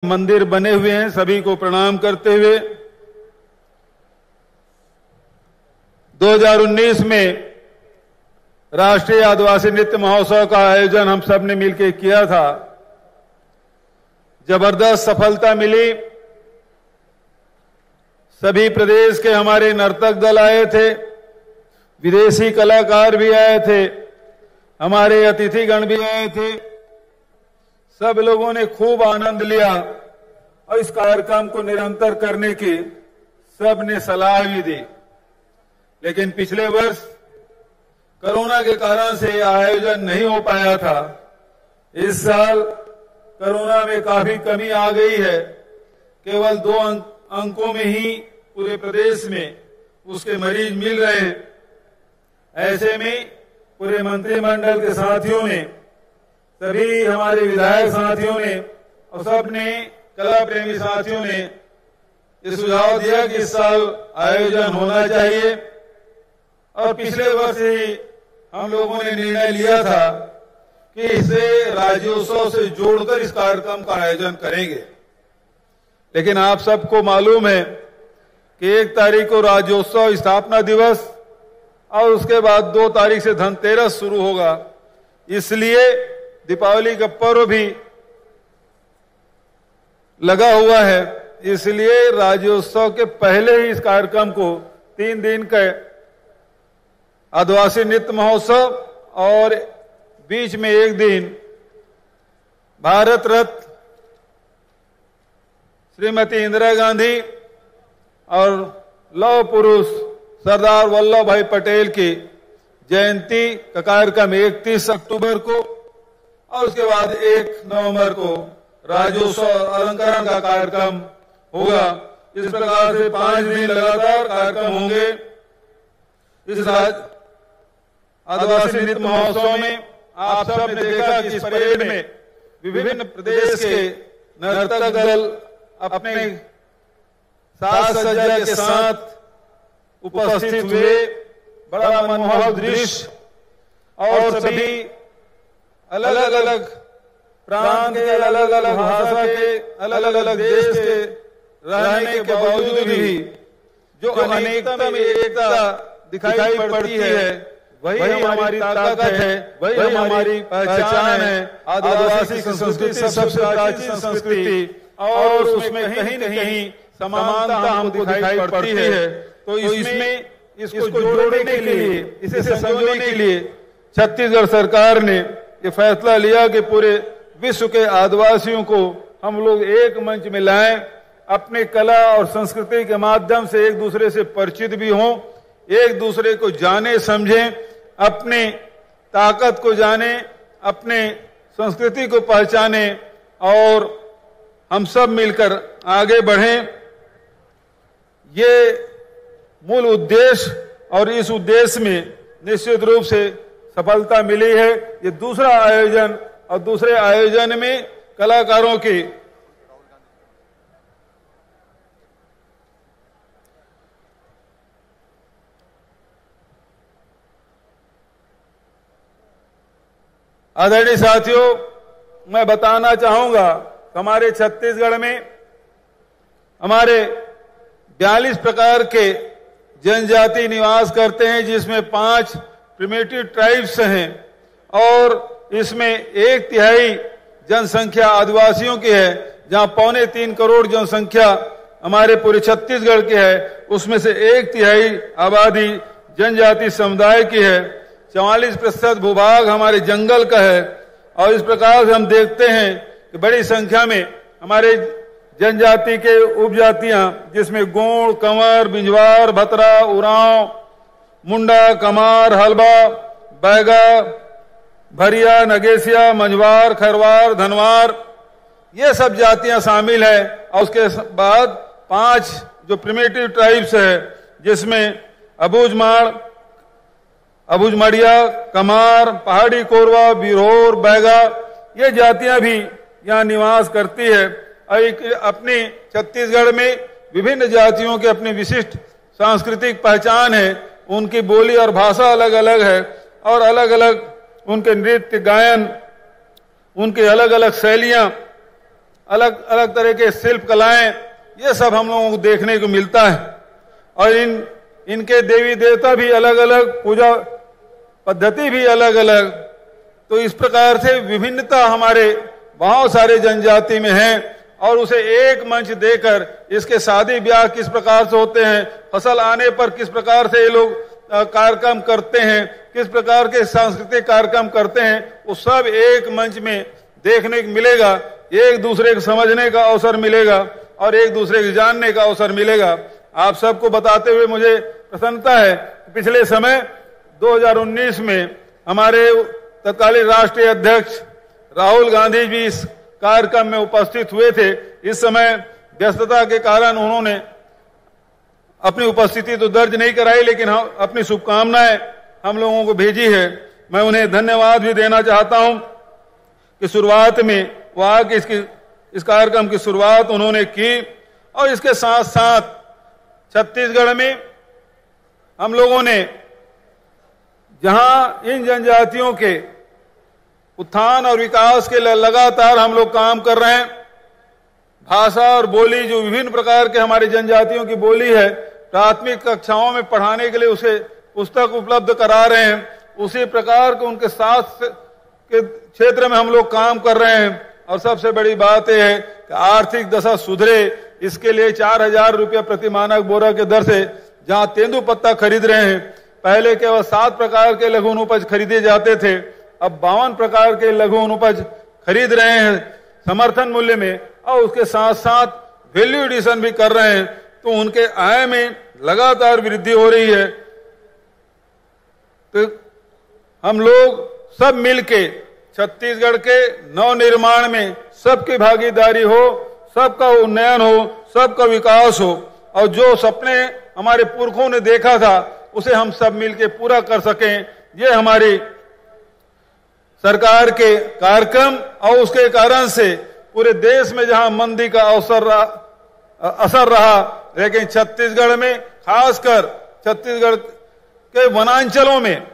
मंदिर बने हुए हैं, सभी को प्रणाम करते हुए 2019 में राष्ट्रीय आदिवासी नृत्य महोत्सव का आयोजन हम सब ने मिलकर किया था। जबरदस्त सफलता मिली। सभी प्रदेश के हमारे नर्तक दल आए थे, विदेशी कलाकार भी आए थे, हमारे अतिथिगण भी आए थे। सब लोगों ने खूब आनंद लिया और इस कार्यक्रम को निरंतर करने की सबने सलाह भी दी। लेकिन पिछले वर्ष कोरोना के कारण से आयोजन नहीं हो पाया था। इस साल कोरोना में काफी कमी आ गई है। केवल 2 अंकों में ही पूरे प्रदेश में उसके मरीज मिल रहे हैं। ऐसे में पूरे मंत्रिमंडल के साथियों ने, सभी हमारे विधायक साथियों ने और सबने कला प्रेमी साथियों ने ये सुझाव दिया कि इस साल आयोजन होना चाहिए। और पिछले वर्ष ही हम लोगों ने निर्णय लिया था कि इसे राज्योत्सव से जोड़कर इस कार्यक्रम का आयोजन करेंगे। लेकिन आप सबको मालूम है कि 1 तारीख को राज्योत्सव स्थापना दिवस और उसके बाद 2 तारीख से धनतेरस शुरू होगा। इसलिए दीपावली का पर्व भी लगा हुआ है। इसलिए राज्योत्सव के पहले ही इस कार्यक्रम को 3 दिन का आदिवासी नृत्य महोत्सव और बीच में 1 दिन भारत रत्न श्रीमती इंदिरा गांधी और लौह पुरुष सरदार वल्लभ भाई पटेल की जयंती का कार्यक्रम 31 अक्टूबर को और उसके बाद 1 नवंबर को राज्योत्सव अलंकरण का कार्यक्रम होगा। इस प्रकार से 5 दिन लगातार कार्यक्रम होंगे। इस आदिवासी नृत्य महोत्सव में आप सब ने देखा कि इस परेड में विभिन्न प्रदेश के नर्तक दल अपने साज सज्जा के साथ उपस्थित हुए। बड़ा मनमोहक दृश्य और सभी अलग अलग प्रांत के, अलग अलग भाषा के, अलग अलग देश के रहने के बावजूद भी जो अनेकता में एकता दिखाई पड़ती है, वही हमारी ताकत है, वही हमारी पहचान है। आदिवासी संस्कृति सबसे प्राचीन संस्कृति और उसमें कहीं न कहीं समानता हमको दिखाई पड़ती है। तो इसमें इसको जोड़ने के लिए, इसे संजोने के लिए छत्तीसगढ़ सरकार ने ये फैसला लिया कि पूरे विश्व के आदिवासियों को हम लोग एक मंच में लाएं, अपने कला और संस्कृति के माध्यम से एक दूसरे से परिचित भी हों, एक दूसरे को जाने समझें, अपने ताकत को जाने, अपने संस्कृति को पहचाने और हम सब मिलकर आगे बढ़ें। ये मूल उद्देश्य और इस उद्देश्य में निश्चित रूप से सफलता मिली है। ये दूसरा आयोजन और दूसरे आयोजन में कलाकारों की आदरणीय साथियों, मैं बताना चाहूंगा हमारे छत्तीसगढ़ में हमारे 42 प्रकार के जनजाति निवास करते हैं, जिसमें 5 प्रिमिटिव ट्राइब्स हैं और इसमें 1/3 जनसंख्या आदिवासियों की है। जहां 2.25 करोड़ जनसंख्या हमारे पूरे छत्तीसगढ़ की है, उसमें से 1/3 आबादी जनजाति समुदाय की है। 44% भूभाग हमारे जंगल का है। और इस प्रकार से हम देखते हैं कि बड़ी संख्या में हमारे जनजाति के उपजातियां, जिसमें गोंड, कंवर, बिंजवार, भतरा, उरांव, मुंडा, कमार, हलबा, बैगा, भरिया, नगेसिया, मंझवार, खरवार, धनवार, ये सब जातियां शामिल है। और उसके बाद 5 जो प्रिमिटिव ट्राइब्स है, जिसमें अबूझमाड़, अबूझमड़िया, कमार, पहाड़ी कोरवा, बिरहोर, बैगा, ये जातियां भी यहाँ निवास करती है। और अपने छत्तीसगढ़ में विभिन्न जातियों के अपनी विशिष्ट सांस्कृतिक पहचान है। उनकी बोली और भाषा अलग अलग है और अलग अलग उनके नृत्य, गायन, उनके अलग अलग शैलियां अलग अलग तरह के शिल्प कलाएं, ये सब हम लोगों को देखने को मिलता है। और इनके देवी देवता भी अलग अलग, पूजा पद्धति भी अलग अलग। तो इस प्रकार से विभिन्नता हमारे बहुत सारे जनजाति में है। और उसे एक मंच देकर इसके शादी ब्याह किस प्रकार से होते हैं, फसल आने पर किस प्रकार से ये लोग कार्यक्रम करते हैं, किस प्रकार के सांस्कृतिक कार्यक्रम करते हैं, वो सब एक मंच में देखने को मिलेगा। एक दूसरे को समझने का अवसर मिलेगा और एक दूसरे को जानने का अवसर मिलेगा। आप सबको बताते हुए मुझे प्रसन्नता है, पिछले समय 2019 में हमारे तत्कालीन राष्ट्रीय अध्यक्ष राहुल गांधी भी इस कार्यक्रम में उपस्थित हुए थे। इस समय व्यस्तता के कारण उन्होंने अपनी उपस्थिति तो दर्ज नहीं कराई, लेकिन अपनी शुभकामनाएं हम लोगों को भेजी है। मैं उन्हें धन्यवाद भी देना चाहता हूं कि शुरुआत में वो आके इस कार्यक्रम की शुरुआत उन्होंने की। और इसके साथ साथ छत्तीसगढ़ में हम लोगों ने जहां इन जनजातियों के उत्थान और विकास के लिए लगातार हम लोग काम कर रहे हैं, भाषा और बोली जो विभिन्न प्रकार के हमारे जनजातियों की बोली है, प्राथमिक कक्षाओं में पढ़ाने के लिए उसे पुस्तक उपलब्ध करा रहे हैं। उसी प्रकार के उनके साथ के क्षेत्र में हम लोग काम कर रहे हैं। और सबसे बड़ी बात यह है कि आर्थिक दशा सुधरे, इसके लिए 4,000 रुपया प्रति मानक बोरा के दर से जहां तेंदुपत्ता खरीद रहे हैं, पहले केवल 7 प्रकार के लघु उपज खरीदे जाते थे, अब 52 प्रकार के लघु उपज खरीद रहे हैं समर्थन मूल्य में। और उसके साथ साथ वैल्यू एडिशन भी कर रहे हैं, तो उनके आय में लगातार वृद्धि हो रही है। तो हम लोग सब मिलके छत्तीसगढ़ के नवनिर्माण में सबकी भागीदारी हो, सबका उन्नयन हो, सबका विकास हो, और जो सपने हमारे पुरखों ने देखा था उसे हम सब मिलके पूरा कर सकें। ये हमारी सरकार के कार्यक्रम और उसके कारण से पूरे देश में जहां मंदी का असर रहा, लेकिन छत्तीसगढ़ में, खासकर छत्तीसगढ़ के वनांचलों में,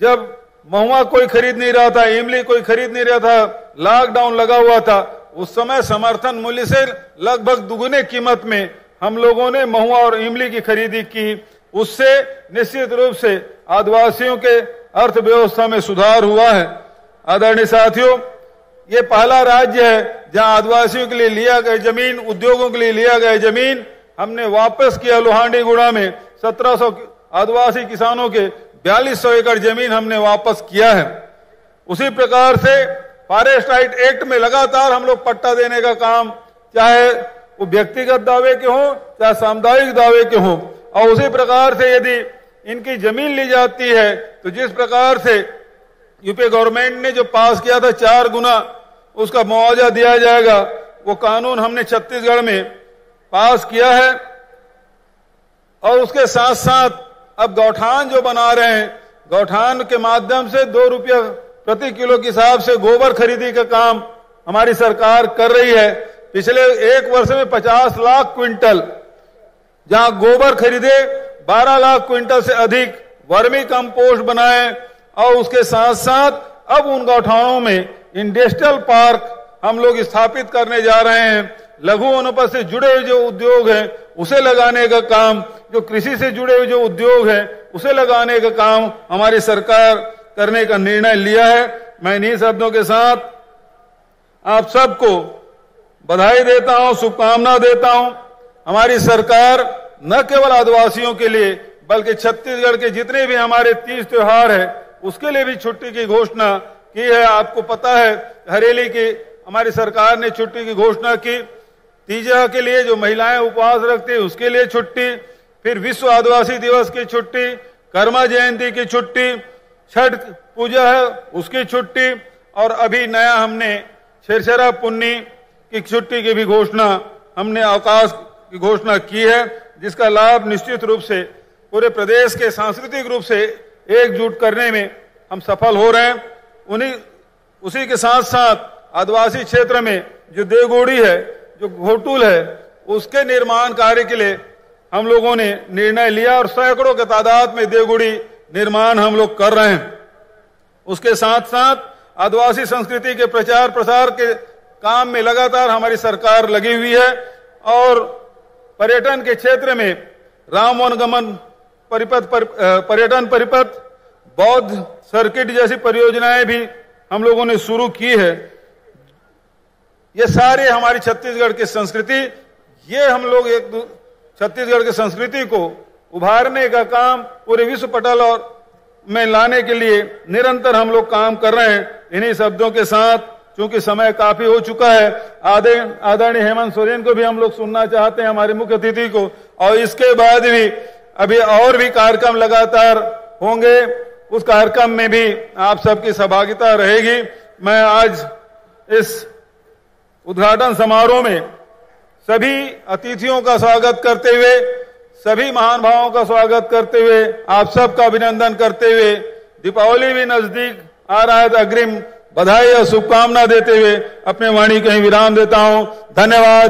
जब महुआ कोई खरीद नहीं रहा था, इमली कोई खरीद नहीं रहा था, लॉकडाउन लगा हुआ था, उस समय समर्थन मूल्य से लगभग दुगने कीमत में हम लोगों ने महुआ और इमली की खरीदी की। उससे निश्चित रूप से आदिवासियों के अर्थव्यवस्था में सुधार हुआ है। आदरणीय साथियों, ये पहला राज्य है जहां आदिवासियों के लिए लिया गया जमीन, उद्योगों के लिए लिया गया जमीन हमने वापस किया। लोहांडीगुड़ा में 1700 आदिवासी किसानों के 4200 एकड़ जमीन हमने वापस किया है। उसी प्रकार से फॉरेस्ट राइट एक्ट में लगातार हम लोग पट्टा देने का काम, चाहे वो व्यक्तिगत दावे के हों चाहे सामुदायिक दावे के हों, और उसी प्रकार से यदि इनकी जमीन ली जाती है तो जिस प्रकार से यूपी गवर्नमेंट ने जो पास किया था 4 गुना उसका मुआवजा दिया जाएगा, वो कानून हमने छत्तीसगढ़ में पास किया है। और उसके साथ साथ अब गौठान जो बना रहे हैं, गौठान के माध्यम से 2 रुपया प्रति किलो के हिसाब से गोबर खरीदी का काम हमारी सरकार कर रही है। पिछले 1 वर्ष में 50 लाख क्विंटल जहां गोबर खरीदे, 12 लाख क्विंटल से अधिक वर्मी कंपोस्ट बनाए। और उसके साथ साथ अब उन गौठानों में इंडस्ट्रियल पार्क हम लोग स्थापित करने जा रहे हैं। लघु वनोपज से जुड़े हुए जो उद्योग हैं उसे लगाने का काम, जो कृषि से जुड़े हुए जो उद्योग हैं उसे लगाने का काम हमारी सरकार करने का निर्णय लिया है। मैं इन्हीं शब्दों के साथ आप सबको बधाई देता हूं, शुभकामना देता हूं। हमारी सरकार न केवल आदिवासियों के लिए बल्कि छत्तीसगढ़ के जितने भी हमारे 30 त्योहार है उसके लिए भी छुट्टी की घोषणा की है। आपको पता है हरेली की हमारी सरकार ने छुट्टी की घोषणा की। तीजा के लिए जो महिलाएं उपवास रखती है उसके लिए छुट्टी, फिर विश्व आदिवासी दिवस की छुट्टी, कर्मा जयंती की छुट्टी, छठ पूजा है उसकी छुट्टी, और अभी नया हमने छेरछेरा पुन्नी की छुट्टी की भी घोषणा, हमने अवकाश की घोषणा की है, जिसका लाभ निश्चित रूप से पूरे प्रदेश के सांस्कृतिक रूप से एकजुट करने में हम सफल हो रहे हैं। उसी के साथ साथ आदिवासी क्षेत्र में जो देवगुड़ी है, जो घोटुल है, उसके निर्माण कार्य के लिए हम लोगों ने निर्णय लिया और सैकड़ों के तादाद में देवगुड़ी निर्माण हम लोग कर रहे हैं। उसके साथ साथ आदिवासी संस्कृति के प्रचार प्रसार के काम में लगातार हमारी सरकार लगी हुई है और पर्यटन के क्षेत्र में राम वनगमन परिपथ पर्यटन परिपथ, बौद्ध सर्किट जैसी परियोजनाएं भी हम लोगों ने शुरू की है। ये सारे हमारी छत्तीसगढ़ की संस्कृति, ये हम लोग छत्तीसगढ़ की संस्कृति को उभारने का काम पूरे विश्व पटल और में लाने के लिए निरंतर हम लोग काम कर रहे हैं। इन्हीं शब्दों के साथ, चूंकि समय काफी हो चुका है, आदरणीय हेमंत सोरेन को भी हम लोग सुनना चाहते हैं, हमारे मुख्य अतिथि को, और इसके बाद भी अभी और भी कार्यक्रम लगातार होंगे, उस कार्यक्रम में भी आप सबकी सहभागिता रहेगी। मैं आज इस उद्घाटन समारोह में सभी अतिथियों का स्वागत करते हुए, सभी महानुभावों का स्वागत करते हुए, आप सबका अभिनंदन करते हुए, दीपावली भी नजदीक आ रहा है तो अग्रिम बधाई और शुभकामना देते हुए अपने वाणी कहीं विराम देता हूं। धन्यवाद।